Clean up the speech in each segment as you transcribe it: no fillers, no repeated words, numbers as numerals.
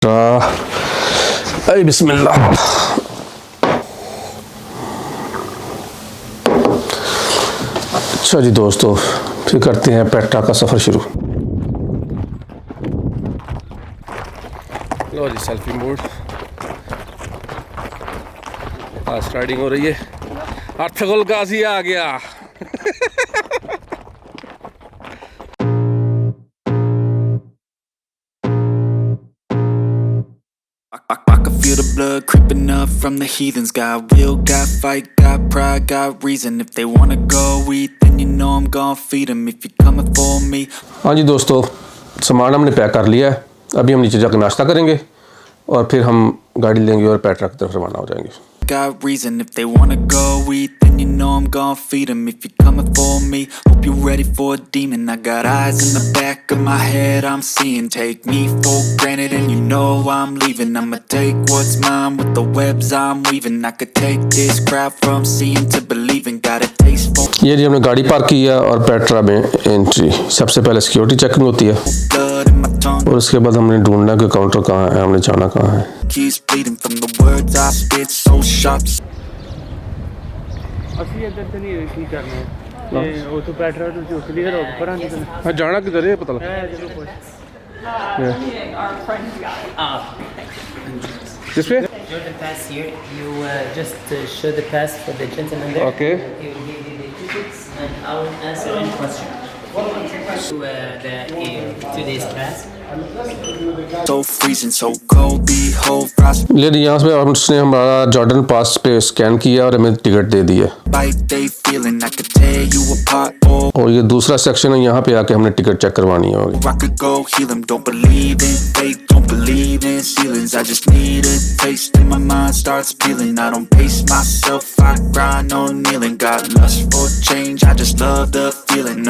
Petra बिस्मिल्लाह। अच्छा जी दोस्तों, फिर करते हैं पेट्रा का सफ़र शुरू। लो जी सेल्फी मोड, आज स्टार्टिंग हो रही है। अर्तगुल गाजी आ गया। I can feel the blood creeping up from the heathens. Got will, got fight, got pride, got reason. If they wanna go eat, then you know I'm gonna feed them. If you're coming for me. हाँ जी दोस्तों, सामान हमने pack कर लिया है। अभी हम नीचे जाकर नाश्ता करेंगे और फिर हम गाड़ी लेंगे और पेट्रा की तरफ रवाना हो जाएंगे। Got reason. If they wanna go eat, then you know I'm gonna feed them. If you're coming for me, hope you're ready for a demon. I got eyes in the back of my head, I'm seeing. Take me for granted and you know I'm leaving. I'ma take what's mine with the webs I'm weaving. I could take this crowd from seeing to believing. Got a taste for. ये जी हमने गाड़ी park की है और Petra में entry. सबसे पहले security checking होती है और उसके बाद हमने ढूंढना कि काउंटर कहाँ है, हमने जाना कहाँ है। Keeps bleeding from the words I spit so sharp. ਅਸੀਂ ਇੱਧਰ ਤੇ ਨਹੀਂ ਕੀ ਕਰਨਾ ਹੈ ਇਹ ਉਹ ਤੋਂ ਪੈਟਰਾ ਤੋਂ ਚੁੱਕ ਲਈ ਰੋਕ ਪਰਾਂ ਨਿਕਲਣਾ हाँ जाना किधर है पता लगा। ਚਲੋ ਪੁੱਛ Our friend's guy. किस पे? Jordan pass here. You just show the pass for the gentleman there. Okay. He will give you the tickets and I will answer any question. The 2 days pass. So freezing, so cold, behold frost. लेकिन यहाँ से हमने हमारा Jordan पास पे scan किया और हमें ticket दे दी है। Bite they feeling, I could tear you apart. Oh, और ये दूसरा सेक्शन है, यहाँ पे आके हमने टिकट चेक करवानी होगी। I could go heal them. Don't believe in fate, don't believe in ceilings. I just need a taste and my mind starts peeling. I don't pace myself, I grind on kneeling. Got lust for change, I just love the feeling.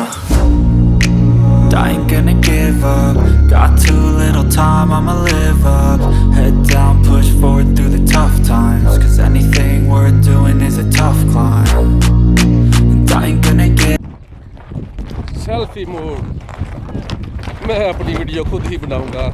I ain't gonna give up. Got too little time, I'ma live up. Head down, push forward through the tough times. Cause anything worth doing is a tough climb. And I ain't gonna get. Selfie mode, मैं अपनी video खुद ही बनाऊंगा।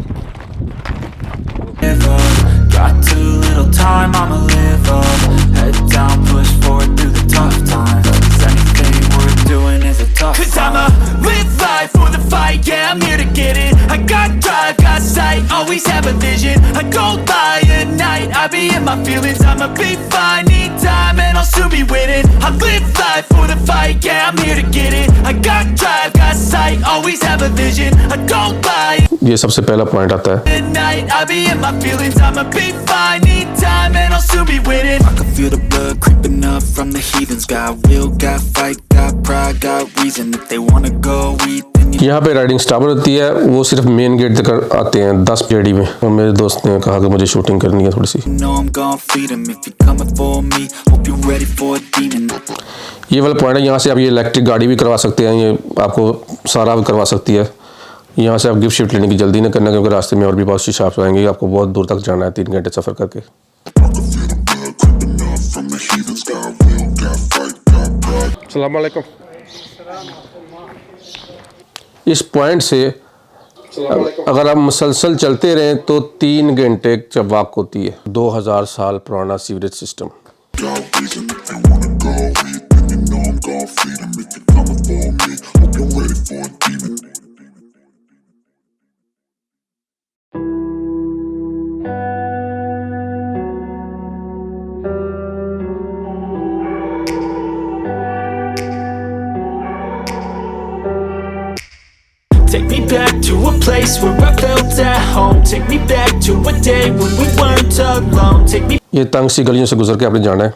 Give up. Got too little time, I'ma live up. Head down, push forward through the tough times. Cause anything worth doing is a tough climb. Cause I'ma live life for the fight, yeah, I'm here to get it. I got drive, got sight, always have a vision. I don't lie at night, I be in my feelings. I'ma be fine, need time, and I'll soon be winning. I live life for the fight, yeah, I'm here to get it. I got drive, got sight, always have a vision. I don't lie ये सबसे पहला point आता है। at night, I be in my feelings. I'ma be fine, need time, and I'll soon be winning. I can feel the blood creeping up from the heathens. Got will, got fight, got pride, got reason. If they wanna go eat, then you. यहाँ पे riding start होती है, वो सिर्फ main gate तक आते हैं 10 JD में। और मेरे दोस्त ने कहा कि मुझे शूटिंग करनी है थोड़ी सी। know I'm gonna feed 'em. If you're coming for me, hope you're ready for a demon. ये वाला पॉइंट है, यहाँ से आप ये इलेक्ट्रिक गाड़ी भी करवा सकते हैं, ये आपको सारा भी करवा सकती है। यहाँ से आप गिफ्ट शिफ्ट लेने की जल्दी नहीं करना, क्योंकि रास्ते में और भी बहुत सी शॉप्स आएंगी, आपको बहुत दूर तक जाना है 3 घंटे सफ़र करके। अस्सलाम वालेकुम। इस पॉइंट से अगर आप मुसलसल चलते रहें तो 3 घंटे वॉक होती है। 2000 साल पुराना sewerage system. Take me back to a place where I felt at home. Take me back to a day when we weren't alone. Take me. ये तंग सी गलियों से गुजर के आपने जाना है।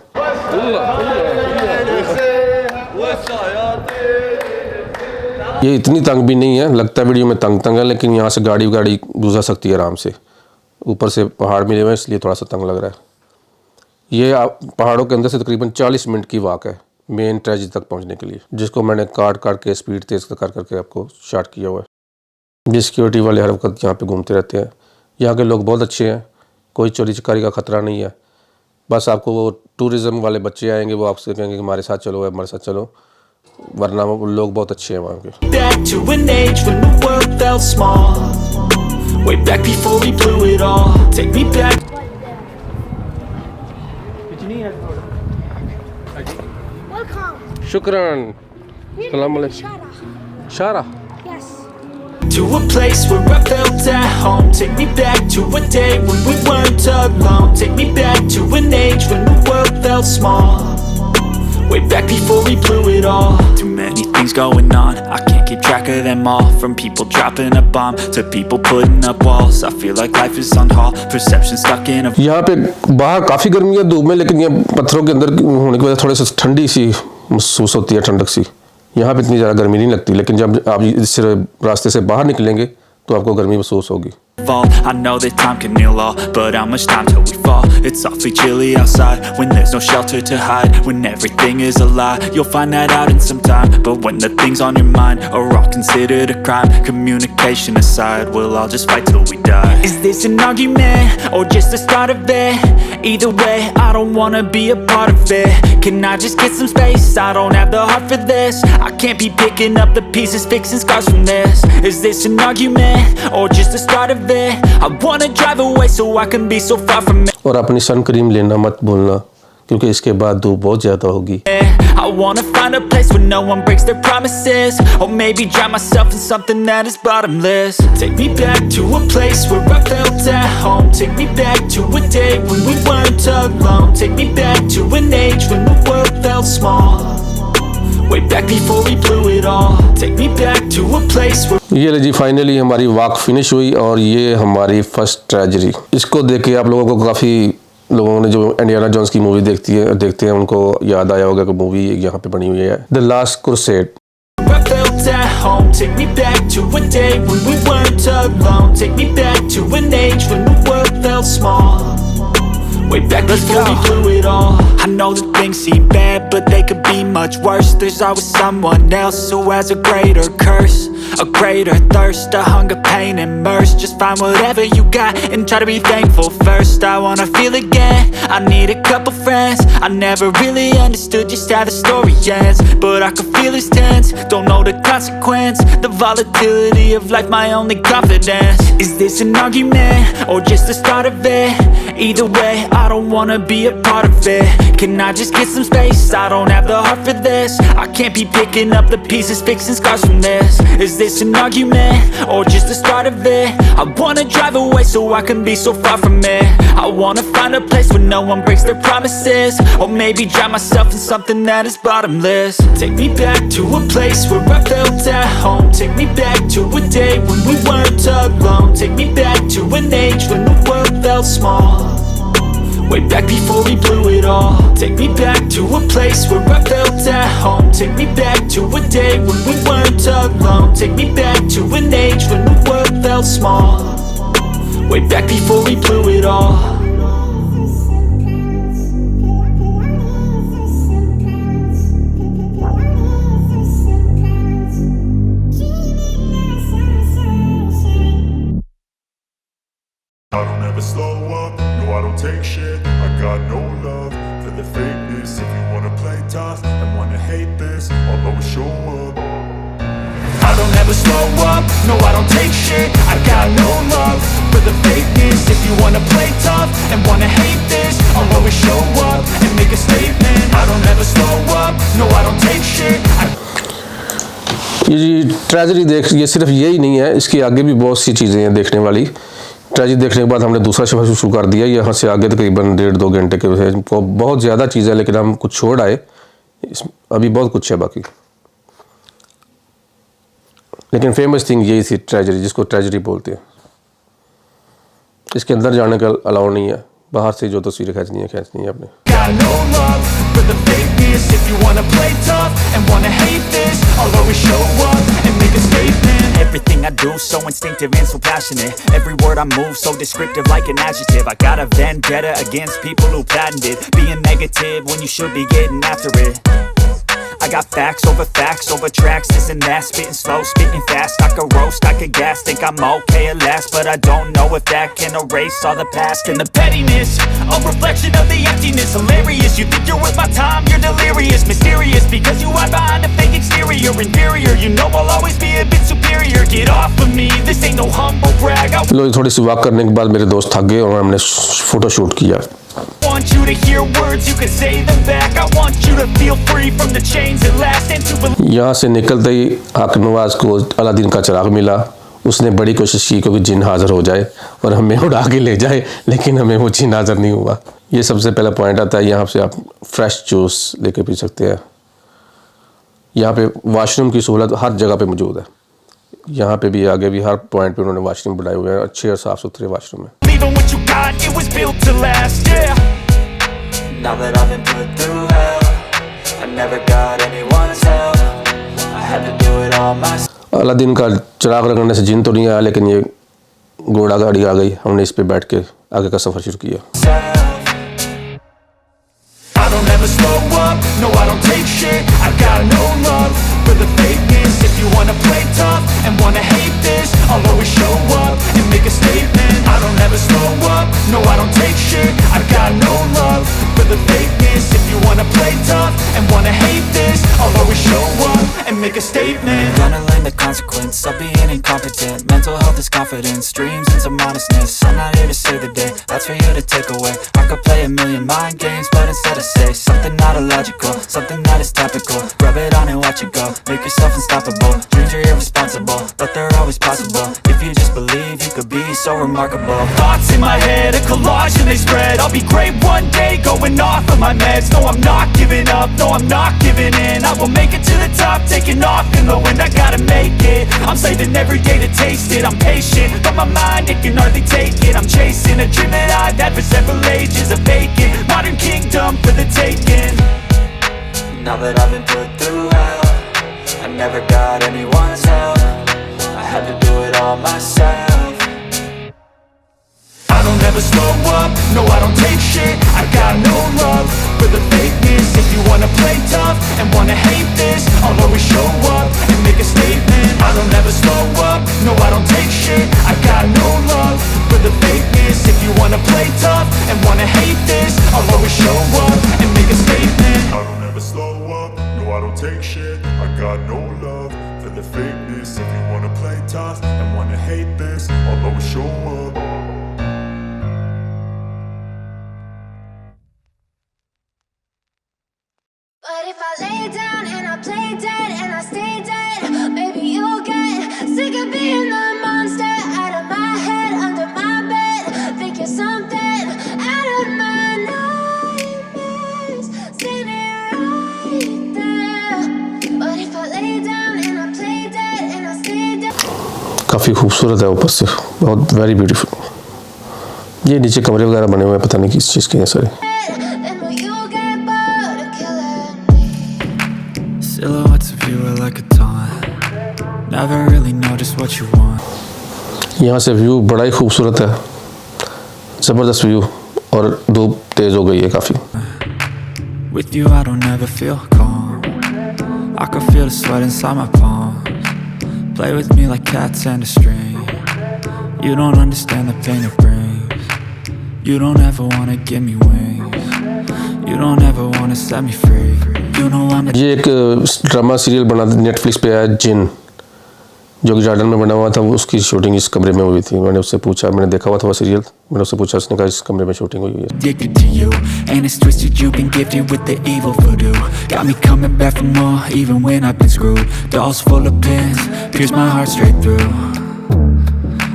ये इतनी तंग भी नहीं है, लगता है वीडियो में तंग है, लेकिन यहाँ से गाड़ी गुजर सकती है आराम से। ऊपर से पहाड़ मिले हुए हैं, इसलिए थोड़ा सा तंग लग रहा है। ये आप पहाड़ों के अंदर से तकरीबन 40 मिनट की वॉक है मेन ट्रेजिडी तक पहुँचने के लिए, जिसको मैंने काट के स्पीड तेज़ कर करके आपको शॉट किया हुआ है। ये सिक्योरिटी वाले हर वक्त यहाँ पे घूमते रहते हैं। यहाँ के लोग बहुत अच्छे हैं, कोई चोरी चकारी का ख़तरा नहीं है। बस आपको वो टूरिज़्म वाले बच्चे आएंगे, वो आपसे कहेंगे कि हमारे साथ चलो, हमारे साथ चलो, वरना वो लोग बहुत अच्छे हैं वहाँ के। Back to an age when the world felt small. Way back before we blew it all. Take me back. कुछ नहीं है थोड़ा Welcome. शुक्रान सलाम अलैकुम Shara. शारा Yes. To a place where I felt at home. Take me back to a day when we weren't alone. Take me back to an age when the world felt small. Way back before we blew it all. Too many things going on, I can't keep track of them all. From people dropping a bomb to people putting up walls. I feel like life is on hold, perception stuck in a... यहाँ पे बाहर काफ़ी गर्मी है धूप में, लेकिन ये पत्थरों के अंदर होने की वजह से थोड़ी सी ठंडी सी महसूस होती है, ठंडक सी। यहाँ पे इतनी ज़्यादा गर्मी नहीं लगती, लेकिन जब आप इस रास्ते से बाहर निकलेंगे तो आपको गर्मी महसूस होगी। I know that time can heal all, but how much time till we fall? It's awfully chilly outside when there's no shelter to hide. When everything is a lie, you'll find that out in some time. But when the things on your mind are all considered a crime, communication aside, we'll all just fight till we die. Is this an argument or just the start of it? Either way, I don't wanna be a part of it. Can I just get some space? I don't have the heart for this. I can't be picking up the pieces, fixing scars from this. Is this an argument or just the start of it? I wanna drive away so I can be so far from it. और अपनी sun cream लेना मत भूलना, क्योंकि इसके बाद धूप बहुत ज़्यादा होगी। I wanna find a place where no one breaks their promises, or maybe drown myself in something that is bottomless. Take me back to a place where I felt at home. Take me back to a day when we weren't alone. Take me back to an age when the world felt small. Way back before we blew it all. Take me back to a place where... ये ले जी, finally हमारी walk finish हुई और ये हमारी first treasury. इसको देख के आप लोगों को काफ़ी लोगों ने जो इंडियाना जोन्स की मूवी देखते हैं उनको याद आया होगा कि मूवी यहाँ पे बनी हुई है, the last crusade. I felt at home. Take me back to a day when we weren't alone. Take me back to an age when the world felt small. Way back before we blew it all. I know that things seem bad, but they could be much worse. There's always someone else who has a greater curse, a greater thirst, a hunger, pain, and mercy. Just find whatever you got and try to be thankful first. I wanna feel again, I need a couple friends. I never really understood just how the story ends, but I can feel it's tense, don't know the consequence. The volatility of life, my only confidence. Is this an argument or just the start of it? Either way, I don't wanna be a part of it. Can I just get some space? I don't have the heart for this. I can't be picking up the pieces, fixing scars from this. Is this an argument or just the start of it? I wanna drive away so I can be so far from it. I wanna find a place where no one breaks their promises, or maybe drown myself in something that is bottomless. Take me back to a place where I felt at home. Take me back to a day when we weren't alone. Take me back to an age when the world felt small. Way back before we blew it all. Take me back to a place where I felt at home. Take me back to a day when we weren't alone. Take me back to an age when the world felt small. Way back before we blew it all. I don't ever slow up, no I don't take shit. I got no love for the fakeness. If you wanna play tough and wanna hate this, I'll always show up. I don't ever slow up, no I don't take shit. I got no love for the fakeness. If you wanna play tough and wanna hate this, I'll always show up and make a statement. I don't ever slow up, no I don't take shit. ये treasury देख, ये सिर्फ यही नहीं है, इसके आगे भी बहुत सी चीज़ें हैं देखने वाली। ट्रेजरी देखने के बाद हमने दूसरा सफ़र शुरू कर दिया। यहाँ से आगे तकरीबन 1.5-2 घंटे के बहुत ज़्यादा चीज़ है, लेकिन हम कुछ छोड़ आए, अभी बहुत कुछ है बाकी। लेकिन फेमस थिंग यही थी ट्रेजरी, जिसको ट्रेजरी बोलते हैं। इसके अंदर जाने का अलाउ नहीं है, बाहर से जो तस्वीरें खींचनी है अपने। Got no love for the fakeness. If you wanna play tough and wanna hate this, I'll always show up and make a statement. Everything I do so instinctive and so passionate. Every word I move so descriptive like an adjective. I got a vendetta against people who patented being negative when you should be getting after it. I got facts over tracks, this and that. Spitting slow, spitting fast. I could roast, I could gas. Think I'm okay at last, but I don't know if that can erase all the past. And the pettiness, a reflection of the emptiness. Hilarious, you think you're worth my time, you're delirious. Mysterious, because you hide behind a fake exterior. Inferior, you know I'll always be a bit superior. Get off of me, this ain't no humble brag. I लोग थोड़ी सी walk करने के बाद मेरे दोस्त थक गए और हमने फ़ोटो शूट किया। want you to hear words, you can say them back. I want you to feel free from the chains that last and to believe. यहाँ से निकलते ही नवाज को अलादीन का चिराग मिला। उसने बड़ी कोशिश की क्योंकि जिन हाज़िर हो जाए और हमें उड़ा के ले जाए, लेकिन हमें वो जिन हाज़िर नहीं हुआ। ये सबसे पहला पॉइंट आता है, यहाँ से आप फ्रेश जूस लेके पी सकते हैं। यहाँ पे वाशरूम की सहूलत हर जगह पे मौजूद है। यहाँ पे भी आगे भी हर पॉइंट पे उन्होंने वाशरूम बनाए हुए हैं, अच्छे और साफ़ सुथरे वाशरूम हैं। Even what you got, it was built to last, yeah. Now that I've been put through hell, I never got anyone's help. I had to do it all myself. Aladdin का चिराग लगाने से जिन तो नहीं आया, लेकिन ये घोड़ा गाड़ी आ गई। हमने इस पे बैठ के आगे का सफ़र शुरू किया। I don't ever slow up, no I don't take shit. I got no love for the fakeness. If you wanna play tough and wanna hate this, I'll always show up and make a statement. I don't ever slow up, no I don't take shit. I got no love for the fakeness. If you wanna play tough and wanna hate this, I'll always show up and make a statement. Gonna learn the consequence of being incompetent. Mental health is confidence, dreams and some honestness. I'm not here to save the day, that's for you to take away. I could play a million mind games, but instead of say something not illogical, something that is topical. Rub it on and watch it go, make yourself unstoppable. Dreams are irresponsible, but they're always possible. If you just believe, you could be so remarkable. Thoughts in my head, a collage and they spread. I'll be great one day, going off of my meds. No, I'm not giving up, no, I'm not giving in. I will make it to the top, taking off in the wind. I gotta make it, I'm saving every day to taste it. I'm patient, but my mind, it can hardly take it. I'm chasing a dream that I've had for several ages. A vacant, modern kingdom for the taking. Now that I've been put through hell, I never got anyone's help. I had to do it all myself. I don't ever slow up, no I don't take shit. I got no love for the fakeness. If you wanna play tough and wanna hate this, I'll always show up and make a statement. I don't ever slow up, no I don't take shit. I got no love for the fakeness. If you wanna play tough and wanna hate this, I'll always show up and make a statement. I don't ever slow up, no I don't take shit. I got no love for the fakeness. If you wanna play tough and wanna hate this, I'll always show up. But if I lay down and I play dead and I stay dead, maybe you'll get sick of being the monster out of my head, under my bed, thinking something out of my nightmares, standing right there. But if I lay down and I play dead and I stay dead. काफ़ी खूबसूरत है ऊपर से, बहुत very beautiful. ये नीचे कमरे वगैरह बने हुए हैं, पता नहीं किस चीज़ के हैं सारे। Silhouettes of you are like a taunt. Never really know just what you want. यहाँ से व्यू बड़ा ही खूबसूरत है, ज़बरदस्त व्यू, और धूप तेज़ हो गई है काफ़ी। With you I don't ever feel calm. I can feel the sweat inside my palms. Play with me like cats and a string. You don't understand the pain it brings. You don't ever wanna give me wings. You don't ever wanna set me free. You know I'm a... ये एक drama serial बना Netflix पे आया, जिन, जो कि Jordan में बना हुआ था। उसकी शूटिंग इस कमरे में हुई थी। मैंने उससे पूछा, मैंने देखा हुआ था वो सीरियल, मैंने उससे पूछा, उसने कहा इस कमरे में शूटिंग हुई है। Addicted to you, and it's twisted. You've been gifted with the evil voodoo. Got me coming back for more, even when I've been screwed. Dolls full of pins, pierce my heart straight through.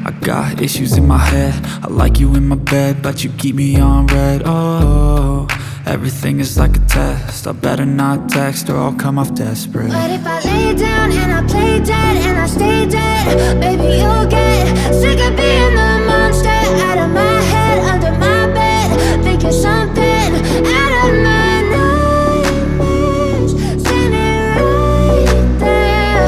I got issues in my head. I like you in my bed, but you keep me on red. Oh, everything is like a test. I better not text or I'll come off desperate. But if I lay down and I play dead and I stay dead, maybe you'll get sick of being the monster out of my head, under my bed, thinking something out of my nightmares, standing right there.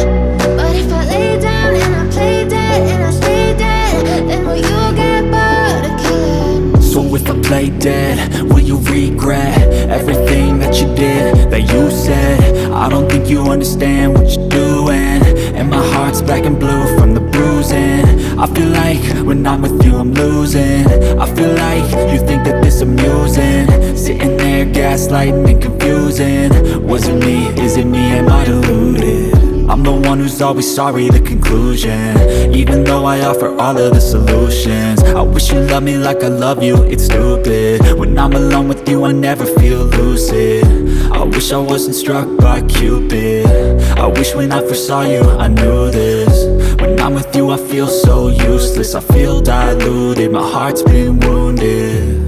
But if I lay down and I play dead and I stay dead, then will you get bored of killing? So if I play dead, will you regret everything that what you did, that you said. I don't think you understand what you're doing. And my heart's black and blue from the bruising. I feel like when I'm with you I'm losing. I feel like you think that this amusing. Sitting there gaslighting and confusing. Was it me? Is it me? Am I deluded? I'm the one who's always sorry, the conclusion. Even though I offer all of the solutions. I wish you loved me like I love you, it's stupid. When I'm alone with you I never feel lucid. I wish I wasn't struck by Cupid. I wish when I first saw you I knew this. When I'm with you I feel so useless. I feel diluted, my heart's been wounded.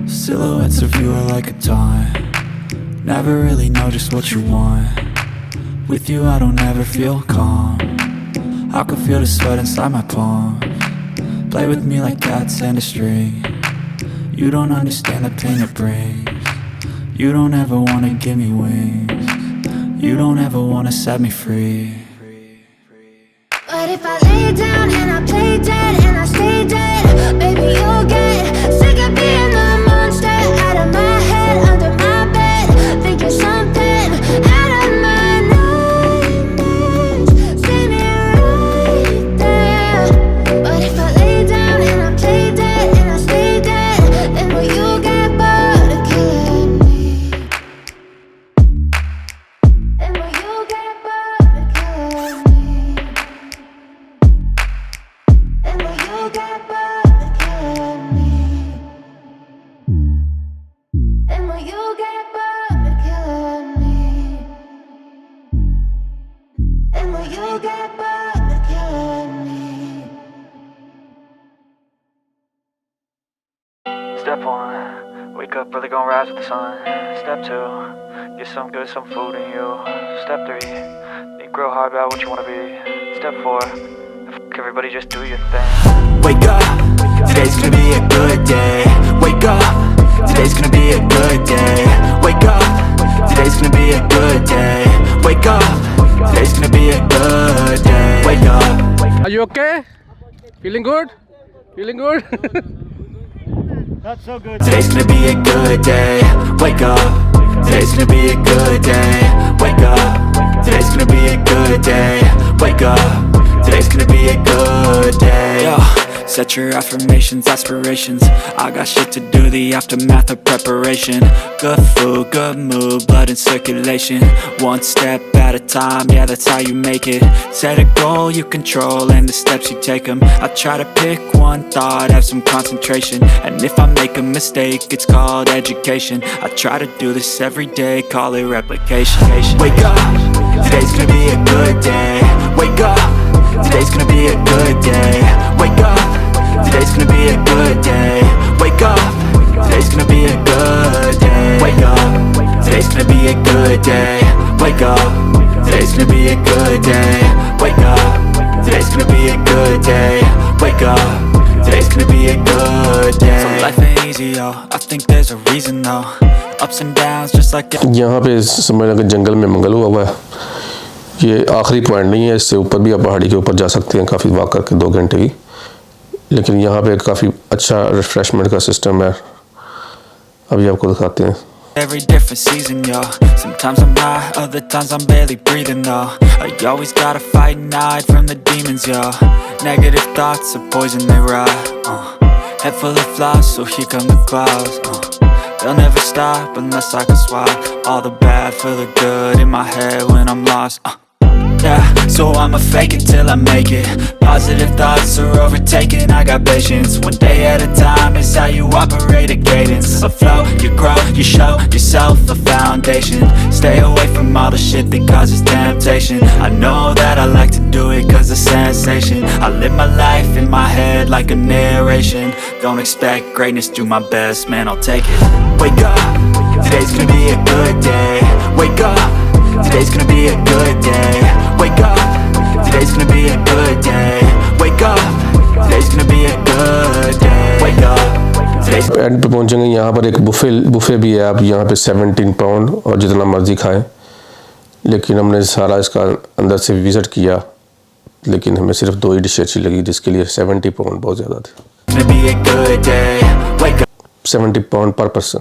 Silhouettes of you are like a taunt. Never really know just what you want. With you I don't ever feel calm. I can feel the sweat inside my palms. Play with me like cats and a string. You don't understand the pain it brings. You don't ever wanna give me wings. You don't ever wanna set me free. But if I lay down and I play dead and I stay dead, baby you'll get sick of being the monster out of my head, under my bed, thinking something out of my nightmares, screaming right there. But if I lay down and I play dead and I stay dead, then will you get bored of killing me? Then will you get bored of killing me? Then will you get bored of killing me? Then will you get bored of killing me? Then will you get bored of killing me? Step 1, wake up early, gonna rise with the sun. Step 2, get some good, some food in you. Step 3, think real hard about what you wanna be. Step 4, everybody just do your thing. Wake up, today's gonna be a good day. Wake up, today's gonna be a good day. Wake up, today's gonna be a good day. Wake up, today's gonna be a good day. Wake up. Are you okay? Feeling good? Feeling good? That's so good. Today's gonna be a good day. Wake up. Today's gonna be a good day. Wake up. Today's gonna be a good day. Wake up. Today's gonna be a good day. Yo, set your affirmations, aspirations. I got shit to do, the aftermath of preparation. Good food, good mood, blood in circulation. One step at a time, yeah, that's how you make it. Set a goal you control and the steps you take them. I try to pick one thought, have some concentration. And if I make a mistake, it's called education. I try to do this every day, call it replication. Wake up, today's gonna be a good day. Wake up, today's gonna be a good day. Wake up, today's gonna be a good day. Wake up, today's gonna be a good day. Wake up, today's gonna be a good day. Wake up, today's gonna be a good day. Wake up, today's gonna be a good day. Wake up, today's gonna be a good day. So life ain't easy, yo, I think there's a reason though. Ups and downs just like यहाँ पे समझ लगे जंगल में मंगल हुआ है। ये आखिरी point नहीं है, इससे ऊपर भी आप पहाड़ी के ऊपर जा सकते हैं काफ़ी वॉक करके 2 घंटे की। लेकिन यहाँ पे काफ़ी अच्छा रिफ्रेशमेंट का सिस्टम है, अभी आपको दिखाते हैं। Every different season, yo. Sometimes I'm high, other times I'm barely breathing, though. I always gotta fight and hide from the demons, yo. Negative thoughts are poison, they rot. Head full of flies, so here come the clouds. They'll never stop unless I can swap all the bad for the good in my head when I'm lost. Yeah, so I'ma fake it till I make it. Positive thoughts are overtaken, I got patience. One day at a time is how you operate a cadence. A flow, you grow, you show yourself a foundation. Stay away from all the shit that causes temptation. I know that I like to do it cause it's sensation. I live my life in my head like a narration. Don't expect greatness, do my best, man, I'll take it. Wake up, today's gonna be a good day. Wake up, today's gonna be a good day. Wake up, today's gonna be a good day. Wake up, today's gonna be a good day. Wake up, today's and पे पहुंचेंगे। यहाँ पर एक buffet भी है, आप यहाँ पे 17 पाउंड और जितना मर्जी खाएं। लेकिन हमने सारा इसका अंदर से विज़िट किया, लेकिन हमें सिर्फ 2 ही डिश अच्छी लगी, जिसके लिए 70 पाउंड बहुत ज़्यादा थे। 70 पाउंड पर person,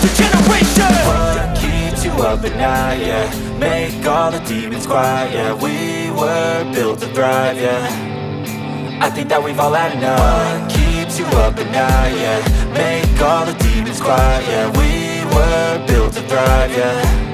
future generation. What keeps you up at night, yeah? Make all the demons quiet, yeah. We were built to thrive, yeah. I think that we've all had enough. What keeps you up at night, yeah? Make all the demons quiet, yeah. We were built to thrive, yeah.